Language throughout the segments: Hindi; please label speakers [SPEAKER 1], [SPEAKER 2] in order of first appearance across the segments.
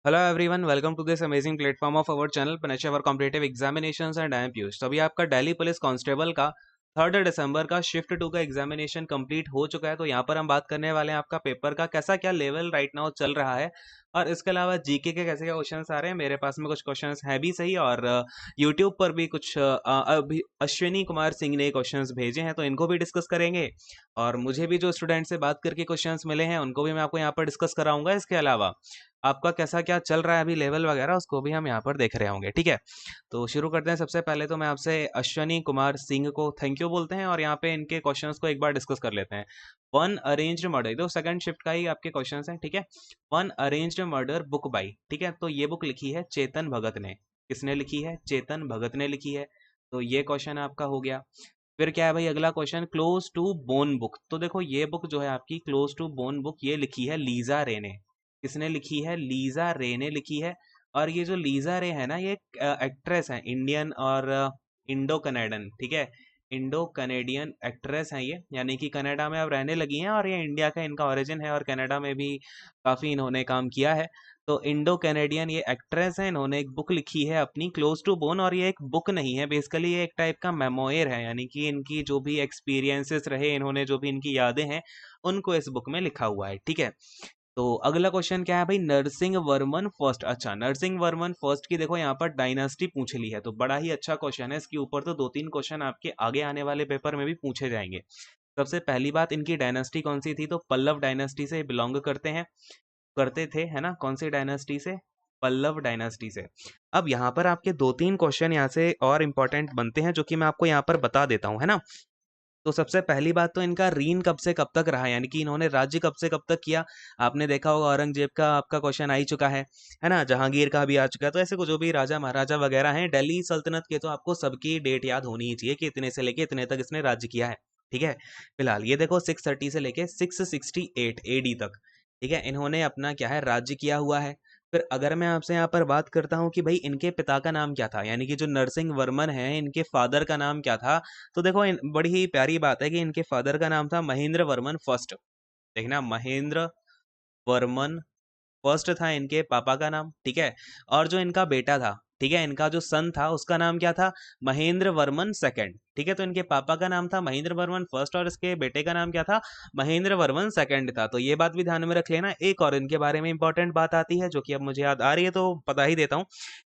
[SPEAKER 1] Hello everyone, welcome to this amazing platform of our channel पनचा for competitive examinations and I am Piyush. तो अभी आपका दिल्ली पुलिस कांस्टेबल का 3 दिसंबर का शिफ्ट 2 का एग्जामिनेशन कंप्लीट हो चुका है। तो यहाँ पर हम बात करने वाले हैं आपका पेपर का कैसा क्या लेवल राइट नाउ चल रहा है, और इसके अलावा जीके के कैसे क्या क्वेश्चंस आ रहे हैं। मेरे पास में कुछ क्वेश्चंस हैं भी सही, और यूट्यूब पर भी कुछ अभी अश्विनी कुमार सिंह ने क्वेश्चंस भेजे हैं, तो इनको भी डिस्कस करेंगे। और मुझे भी जो स्टूडेंट से बात करके क्वेश्चंस मिले हैं उनको भी मैं आपको यहाँ पर डिस्कस कराऊंगा। इसके अलावा आपका कैसा क्या चल रहा है अभी लेवल वगैरह, उसको भी हम यहाँ पर देख रहे होंगे। ठीक है, तो शुरू करते हैं। सबसे पहले तो मैं आपसे अश्वनी कुमार सिंह को थैंक यू बोलते हैं, और यहाँ पे इनके क्वेश्चंस को एक बार डिस्कस कर लेते हैं। वन अरेंज्ड मर्डर, तो सेकंड शिफ्ट का ही आपके क्वेश्चंस हैं। ठीक है, one arranged murder book by, ठीक है, तो ये बुक लिखी है चेतन भगत ने। किसने लिखी है? चेतन भगत ने लिखी है। तो ये क्वेश्चन आपका हो गया। फिर क्या है भाई, अगला question, close to bone book. तो देखो ये बुक जो है आपकी क्लोज टू बोन बुक, ये लिखी है लीजा रे ने। किसने लिखी है? लीजा रे ने लिखी है। और ये जो लीजा रे है ना, ये एक्ट्रेस है, इंडियन और इंडो कनेडन, ठीक है, इंडो कनेडियन एक्ट्रेस है ये, यानी कि कनाडा में अब रहने लगी हैं, और ये इंडिया का इनका ओरिजिन है, और कनाडा में भी काफ़ी इन्होंने काम किया है। तो इंडो कैनेडियन ये एक्ट्रेस है, इन्होंने एक बुक लिखी है अपनी क्लोज टू बोन, और ये एक बुक नहीं है बेसिकली, ये एक टाइप का मेमोयर है, यानी कि इनकी जो भी एक्सपीरियंसेस रहे, इन्होंने जो भी इनकी यादें हैं उनको इस बुक में लिखा हुआ है। ठीक है, तो अगला क्वेश्चन क्या है भाई, नरसिंह वर्मन फर्स्ट। अच्छा, नरसिंह वर्मन फर्स्ट की देखो यहाँ पर डायनास्टी पूछ ली है, तो बड़ा ही अच्छा क्वेश्चन है। इसके ऊपर तो 2-3 क्वेश्चन आपके आगे आने वाले पेपर में भी पूछे जाएंगे। सबसे पहली बात, इनकी डायनास्टी कौन सी थी? तो पल्लव डायनास्टी से बिलोंग करते हैं, करते थे, है ना। कौन सी डायनास्टी से? पल्लव डायनास्टी से। अब यहाँ पर आपके 2-3 क्वेश्चन यहाँ से और इंपॉर्टेंट बनते हैं, जो कि मैं आपको यहाँ पर बता देता हूँ, है ना। तो सबसे पहली बात तो, इनका रीन कब से कब तक रहा, यानी कि इन्होंने राज्य कब से कब तक किया। आपने देखा होगा औरंगजेब का आपका क्वेश्चन आ ही चुका है ना, जहांगीर का भी आ चुका है। तो ऐसे को जो भी राजा महाराजा वगैरह हैं दिल्ली सल्तनत के, तो आपको सबकी डेट याद होनी ही चाहिए कि इतने से लेके इतने तक इसने राज्य किया है। ठीक है, फिलहाल ये देखो 630 से लेके 668 एडी तक, ठीक है, इन्होंने अपना क्या है, राज्य किया हुआ है। फिर अगर मैं आपसे यहाँ पर बात करता हूँ कि भाई इनके पिता का नाम क्या था, यानी कि जो नरसिंह वर्मन है इनके फादर का नाम क्या था, तो देखो बड़ी ही प्यारी बात है कि इनके फादर का नाम था महेंद्र वर्मन फर्स्ट। देखना, महेंद्र वर्मन फर्स्ट था इनके पापा का नाम। ठीक है, और जो इनका बेटा था, ठीक है, इनका जो सन था उसका नाम क्या था? महेंद्र वर्मन सेकंड। ठीक है, तो इनके पापा का नाम था महेंद्र वर्मन फर्स्ट, और इसके बेटे का नाम क्या था? महेंद्र वर्मन सेकंड था। तो ये बात भी ध्यान में रख लेना। एक और इनके बारे में इंपॉर्टेंट बात आती है, जो कि अब मुझे याद आ रही है तो बता ही देता हूँ।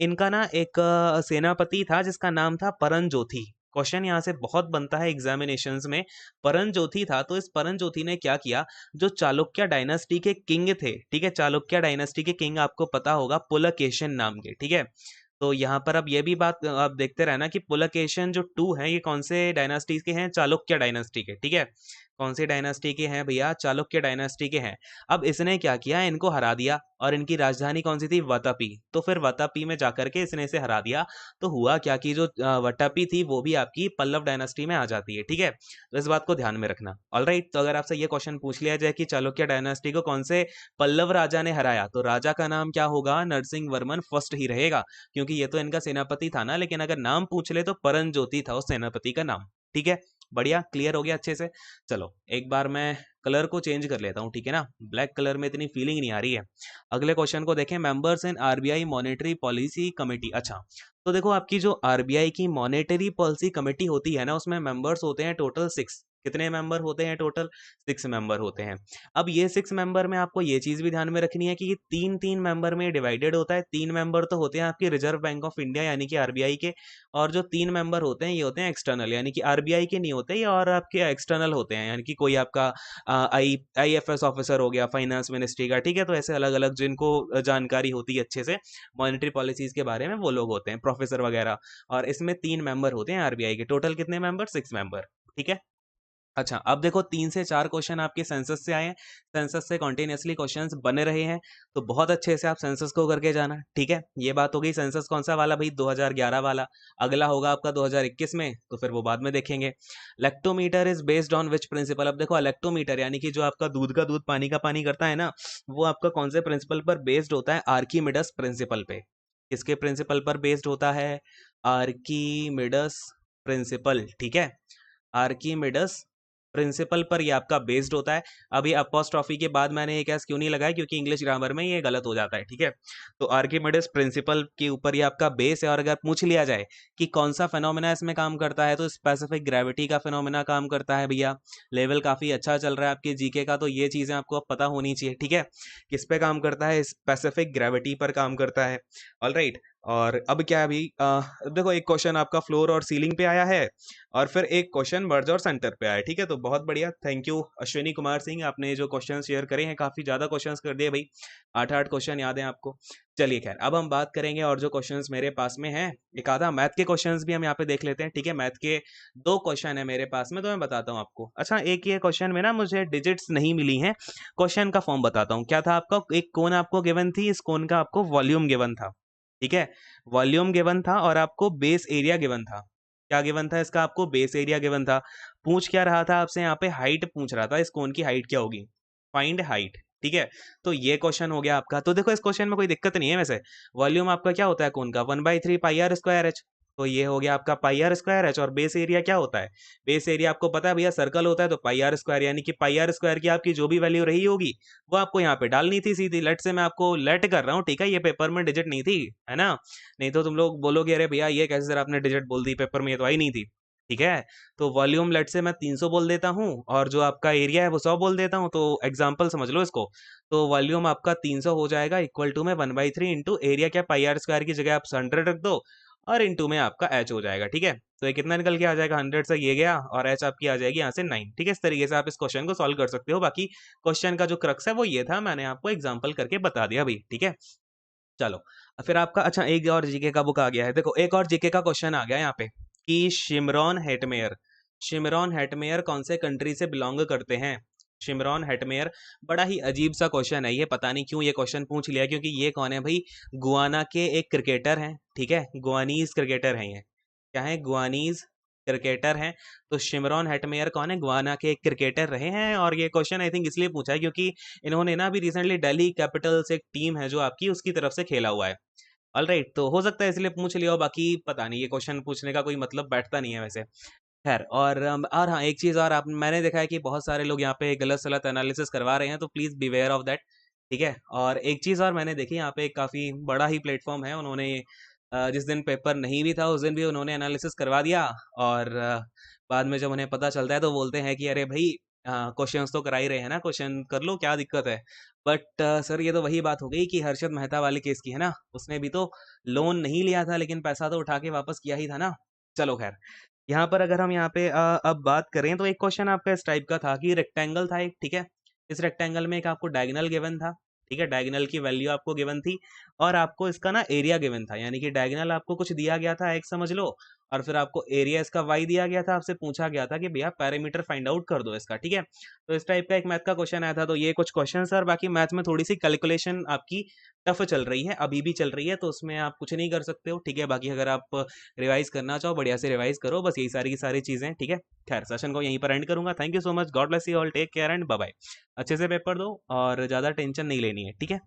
[SPEAKER 1] इनका ना एक सेनापति था जिसका नाम था परंजोथी। क्वेश्चन यहाँ से बहुत बनता है एग्जामिनेशंस में। परंजोथी था, तो इस परंजोथी ने क्या किया, जो चालुक्य डायनास्टी के किंग थे, ठीक है, चालुक्य डायनास्टी के किंग आपको पता होगा पुलकेशन नाम के। ठीक है, तो यहाँ पर अब ये भी बात आप देखते रहना कि पुलकेशन जो 2 हैं ये कौन से डायनास्टी के हैं? चालुक्य डायनास्टी के। ठीक है, कौन सी डायनास्टी के हैं भैया? चालुक्य डायनास्टी के हैं। अब इसने क्या किया, इनको हरा दिया, और इनकी राजधानी कौन सी थी? वतपी। तो फिर वतपी में जाकर के इसने इसे हरा दिया। तो हुआ क्या कि जो वटपी थी वो भी आपकी पल्लव डायनास्टी में आ जाती है। ठीक है, तो इस बात को ध्यान में रखना। ऑलराइट, तो अगर आपसे ये क्वेश्चन पूछ लिया जाए कि चालुक्य डायनास्टी को कौन से पल्लव राजा ने हराया, तो राजा का नाम क्या होगा? नरसिंह वर्मन फर्स्ट ही रहेगा, क्योंकि ये तो इनका सेनापति था ना। लेकिन अगर नाम पूछ ले तो परंजोति था उस सेनापति का नाम। ठीक है, बढ़िया, क्लियर हो गया अच्छे से। चलो एक बार मैं कलर को चेंज कर लेता हूँ, ठीक है ना, ब्लैक कलर में इतनी फीलिंग नहीं आ रही है। अगले क्वेश्चन को देखें, members in RBI monetary policy committee. अच्छा, तो देखो आपकी जो आरबीआई की मॉनेटरी पॉलिसी कमेटी होती है ना, उसमें मेंबर्स होते हैं टोटल 6। कितने मेंबर होते हैं? टोटल 6 मेंबर होते हैं। अब ये 6 मेंबर में आपको ये चीज भी ध्यान में रखनी है कि ये 3-3 मेंबर में डिवाइडेड होता है। 3 मेंबर तो होते हैं आपकी रिजर्व बैंक ऑफ इंडिया यानी कि आरबीआई के, और जो 3 मेंबर होते हैं ये होते हैं एक्सटर्नल, यानी कि आरबीआई के नहीं होते ये, और आपके एक्सटर्नल होते हैं, यानी कि कोई आपका आईएफएस ऑफिसर हो गया फाइनेंस मिनिस्ट्री का। ठीक है, तो ऐसे अलग अलग जिनको जानकारी होती है अच्छे से मॉनेटरी पॉलिसीज के बारे में, वो लोग होते हैं प्रोफेसर वगैरह। और इसमें 3 मेंबर होते हैं आरबीआई के। टोटल कितने मेंबर? 6 मेंबर। ठीक है, अच्छा, अब देखो 3 से 4 क्वेश्चन आपके सेंसस से आए हैं। सेंसस से कॉन्टिन्यूसली क्वेश्चंस बने रहे हैं, तो बहुत अच्छे से आप सेंसस को करके जाना। ठीक है, ये बात हो गई। सेंसस कौन सा वाला भाई? 2011 वाला। अगला होगा आपका 2021 में, तो फिर वो बाद में देखेंगे। Lactometer is based on which principle. अब देखो लेक्टोमीटर यानी कि जो आपका दूध का दूध पानी का पानी करता है ना, वो आपका कौन से प्रिंसिपल पर बेस्ड होता है? आर्कीमिडस प्रिंसिपल पे। किसके प्रिंसिपल पर बेस्ड होता है? आर्कीमिडस प्रिंसिपल। ठीक है, आर्कीमिडस प्रिंसिपल पर ये आपका बेस्ड होता है। अभी अपोस्ट्रोफी के बाद मैंने एक एस क्यों नहीं लगाया, क्योंकि इंग्लिश ग्रामर में ये गलत हो जाता है, ठीक है। तो आर्किमिडीज प्रिंसिपल के ऊपर ये आपका बेस है, और अगर पूछ लिया जाए कि कौन सा फिनोमेना इसमें काम करता है, तो स्पेसिफिक ग्रेविटी का फिनोमेना काम करता है भैया। लेवल काफी अच्छा चल रहा है आपके जीके का, तो ये चीजें आपको अब पता होनी चाहिए, ठीक है। किस पे काम करता है, स्पेसिफिक ग्रेविटी पर काम करता है। ऑलराइट। और अब क्या है अभी, देखो एक क्वेश्चन आपका फ्लोर और सीलिंग पे आया है, और फिर एक क्वेश्चन वर्ज और सेंटर पे आया है, ठीक है। तो बहुत बढ़िया, थैंक यू अश्विनी कुमार सिंह, आपने जो क्वेश्चन शेयर करे हैं, काफी ज्यादा क्वेश्चंस कर दिए भाई, 8-8 क्वेश्चन याद है आपको। चलिए खैर, अब हम बात करेंगे और जो क्वेश्चंस मेरे पास में हैं, एक आधा मैथ के क्वेश्चंस भी हम यहाँ पे देख लेते हैं, ठीक है। मैथ के 2 क्वेश्चन है मेरे पास में, तो मैं बताता हूँ आपको। अच्छा, एक ये क्वेश्चन में ना मुझे डिजिट्स नहीं मिली हैं, क्वेश्चन का फॉर्म बताता हूँ। क्या था आपका, एक कोन आपको गिवन थी, इस कोन का आपको वॉल्यूम गिवन था, ठीक है। वॉल्यूम गिवन था और आपको बेस एरिया गिवन था। क्या गिवन था इसका, आपको बेस एरिया गिवन था। पूछ क्या रहा था आपसे, यहाँ पे हाइट पूछ रहा था, इस कोन की हाइट क्या होगी, फाइंड हाइट, ठीक है। तो ये क्वेश्चन हो गया आपका। तो देखो इस क्वेश्चन में कोई दिक्कत नहीं है वैसे। वॉल्यूम आपका क्या होता है कोन का, 1/3 पाई आर स्क्वायर एच। तो ये हो गया आपका पाई आर स्क्वायर एच। और बेस एरिया क्या होता है, बेस एरिया आपको पता है भैया, सर्कल होता है तो पाई आर स्क्वायर, यानी कि पाई आर स्क्वायर की आपकी जो भी वैल्यू रही होगी वो आपको यहाँ पे डालनी थी सीधी। लेट से मैं आपको लेट कर रहा हूँ, ठीक है, ये पेपर में डिजिट नहीं थी, है ना। नहीं तो तुम लोग बोलोगे अरे भैया ये कैसे सर आपने डिजिट बोल दी, पेपर में ये तो आई नहीं थी, ठीक है। तो वॉल्यूम लेट से मैं 300 बोल देता हूँ, और जो आपका एरिया है वो 100 बोल देता हूँ, तो एग्जाम्पल समझ लो इसको। तो वॉल्यूम आपका 300 हो जाएगा, इक्वल टू में 1/3 इंटू एरिया, क्या पाई आर स्क्वायर की जगह आप 100 रख दो, और इंटू में आपका एच हो जाएगा, ठीक है। तो ये कितना निकल के आ जाएगा, 100 से ये गया, और एच आपकी आ जाएगी यहाँ से 9, ठीक है। इस तरीके से आप इस क्वेश्चन को सॉल्व कर सकते हो। बाकी क्वेश्चन का जो क्रक्स है वो ये था, मैंने आपको एग्जाम्पल करके बता दिया भाई, ठीक है। चलो, फिर आपका अच्छा एक और जीके का बुक आ गया है। देखो एक और जीके का क्वेश्चन आ गया यहाँ पे, कि शिमरॉन हेटमेयर कौन से कंट्री से बिलोंग करते हैं। शिमरॉन हेटमेयर, बड़ा ही अजीब सा क्वेश्चन है ये, पता नहीं क्यों ये क्वेश्चन पूछ लिया, क्योंकि ये कौन है भाई, गुआना के एक क्रिकेटर हैं, ठीक है, गुआनीज क्रिकेटर हैं ये। क्या है, गुआनीज क्रिकेटर हैं। तो शिमरॉन हेटमेयर कौन है, गुआना के एक क्रिकेटर रहे हैं। और ये क्वेश्चन आई थिंक इसलिए पूछा है क्योंकि इन्होंने ना अभी रिसेंटली दिल्ली कैपिटल्स एक टीम है जो आपकी, उसकी तरफ से खेला हुआ है। ऑलराइट, तो हो सकता है इसलिए पूछ लिया हो, बाकी पता नहीं, ये क्वेश्चन पूछने का कोई मतलब बैठता नहीं है वैसे। खैर, और हाँ एक चीज़ और, आप मैंने देखा है कि बहुत सारे लोग यहाँ पे गलत सलत एनालिसिस करवा रहे हैं, तो प्लीज़ बीवेयर ऑफ दैट, ठीक है। और एक चीज़ और मैंने देखी, यहाँ पे काफ़ी बड़ा ही प्लेटफॉर्म है, उन्होंने जिस दिन पेपर नहीं भी था उस दिन भी उन्होंने एनालिसिस करवा दिया, और बाद में जब उन्हें पता चलता है तो बोलते हैं कि अरे भाई क्वेश्चंस तो करा ही रहे हैं ना, क्वेश्चन कर लो, क्या दिक्कत है। बट सर ये तो वही बात हो गई कि हर्षद मेहता वाले केस की है ना, उसने भी तो लोन नहीं लिया था, लेकिन पैसा तो उठा के वापस किया ही था ना। चलो खैर, यहाँ पर अगर हम यहाँ पे अब बात करें, तो एक क्वेश्चन आपका इस टाइप का था कि रेक्टेंगल था एक, ठीक है। इस रेक्टेंगल में एक आपको डायगोनल गिवन था, ठीक है, डायगोनल की वैल्यू आपको गिवन थी, और आपको इसका ना एरिया गिवन था, यानी कि डायगोनल आपको कुछ दिया गया था एक समझ लो, और फिर आपको एरिया इसका वाई दिया गया था, आपसे पूछा गया था कि भैया पैरामीटर फाइंड आउट कर दो इसका, ठीक है। तो इस टाइप का एक मैथ का क्वेश्चन आया था। तो ये कुछ क्वेश्चन सर, बाकी मैथ में थोड़ी सी कैलकुलेशन आपकी टफ चल रही है, अभी भी चल रही है, तो उसमें आप कुछ नहीं कर सकते हो, ठीक है। बाकी अगर आप रिवाइज करना चाहो, बढ़िया से रिवाइज करो, बस यही सारी की सारी चीजें, ठीक है। खैर, सेशन को यहीं पर एंड करूंगा। Thank you so much, god bless you all, take care and bye bye. अच्छे से पेपर दो और ज्यादा टेंशन नहीं लेनी है, ठीक है।